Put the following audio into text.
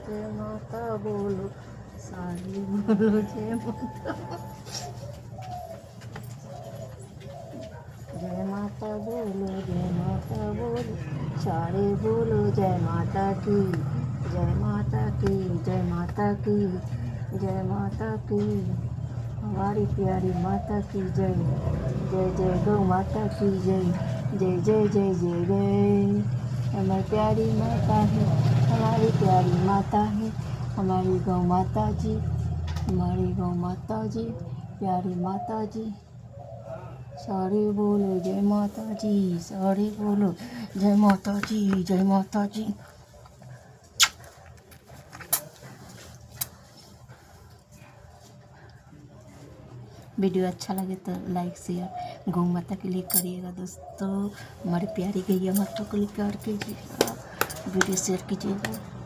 जय माता बोलो, सारी बोलो जय माता। जय माता बोलो, जय माता बोलो, सारे बोलो जय माता की, जय माता की, जय माता की, जय माता की। हमारी प्यारी माता की जय, जय जय गौ माता की जय, जय जय जय जय जय। हमारी प्यारी माता है, हमारी प्यारी माता है, हमारी गौ माता जी, हमारी गौ माता जी, प्यारी माता जी। सारे बोलो जय माता जी, सारे बोलो जय माता जी, जय माता जी। वीडियो अच्छा लगे तो लाइक शेयर गौ माता के लिए करिएगा दोस्तों। हमारी प्यारी गैया माता को लेकर कीजिएगा, वीडियो शेयर कीजिएगा।